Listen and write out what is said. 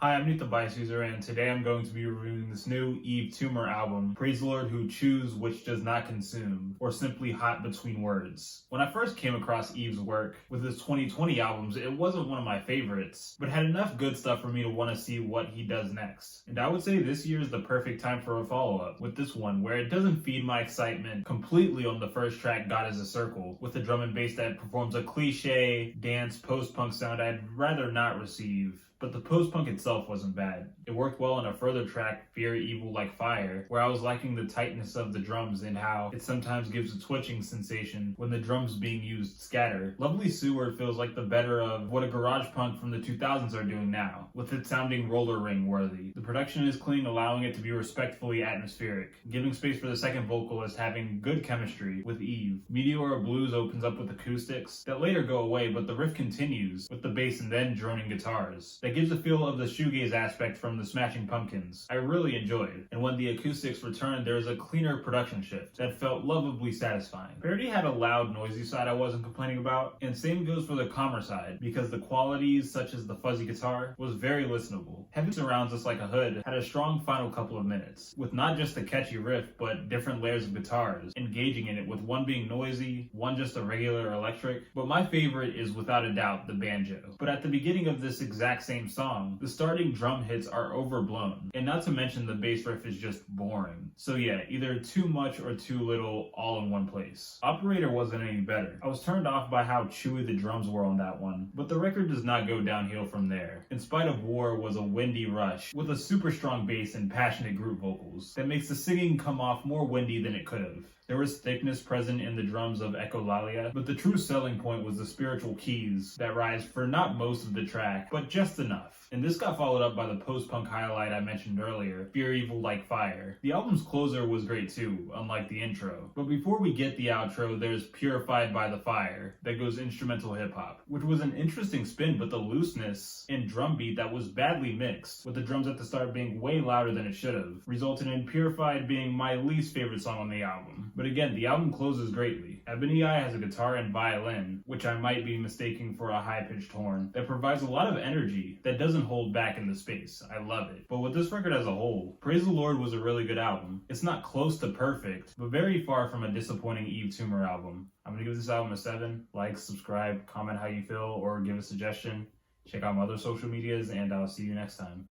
Hi, I'm Neo-Psychedelia user, and today I'm going to be reviewing this new Yves Tumor album, Praise the Lord Who Chews Which Does Not Consume, or simply Hot Between Words. When I first came across Yves' work with his 2020 albums, it wasn't one of my favorites, but had enough good stuff for me to want to see what he does next. And I would say this year is the perfect time for a follow-up with this one, where it doesn't feed my excitement completely on the first track, God is a Circle, with a drum and bass that performs a cliche, dance, post-punk sound I'd rather not receive. But the post-punk itself wasn't bad. It worked well on a further track, Fear Evil Like Fire, where I was liking the tightness of the drums and how it sometimes gives a twitching sensation when the drums being used scatter. Lovely Seward feels like the better of what a garage punk from the 2000s are doing now, with it sounding roller ring worthy. The production is clean, allowing it to be respectfully atmospheric, giving space for the second vocalist having good chemistry with Yves. Meteora Blues opens up with acoustics that later go away, but the riff continues with the bass and then droning guitars. That gives a feel of the shoegaze aspect from the Smashing Pumpkins. I really enjoyed, and when the acoustics returned, there is a cleaner production shift that felt lovably satisfying. Parody had a loud, noisy side I wasn't complaining about, and same goes for the calmer side, because the qualities, such as the fuzzy guitar, was very listenable. Heavy Surrounds Us Like a Hood had a strong final couple of minutes, with not just a catchy riff, but different layers of guitars, engaging in it, with one being noisy, one just a regular electric, but my favorite is without a doubt the banjo. But at the beginning of this exact same song, the starting drum hits are overblown, and not to mention the bass riff is just boring. So yeah, either too much or too little all in one place. Operator wasn't any better. I was turned off by how chewy the drums were on that one, but the record does not go downhill from there. In Spite of War was a windy rush with a super strong bass and passionate group vocals that makes the singing come off more windy than it could have. There was thickness present in the drums of Echolalia, but the true selling point was the spiritual keys that rise for not most of the track, but just enough. And this got followed up by the post-punk highlight I mentioned earlier, Fear Evil Like Fire. The album's closer was great too, unlike the intro. But before we get the outro, there's Purified by the Fire, that goes instrumental hip-hop, which was an interesting spin, but the looseness and drum beat that was badly mixed, with the drums at the start being way louder than it should have, resulted in Purified being my least favorite song on the album. But again, the album closes greatly. Ebony has a guitar and violin, which I might be mistaking for a high-pitched horn, that provides a lot of energy that doesn't hold back in the space. I love it. But with this record as a whole, Praise the Lord was a really good album. It's not close to perfect, but very far from a disappointing Yves Tumor album. I'm gonna give this album a 7. Like, subscribe, comment how you feel, or give a suggestion. Check out my other social medias, and I'll see you next time.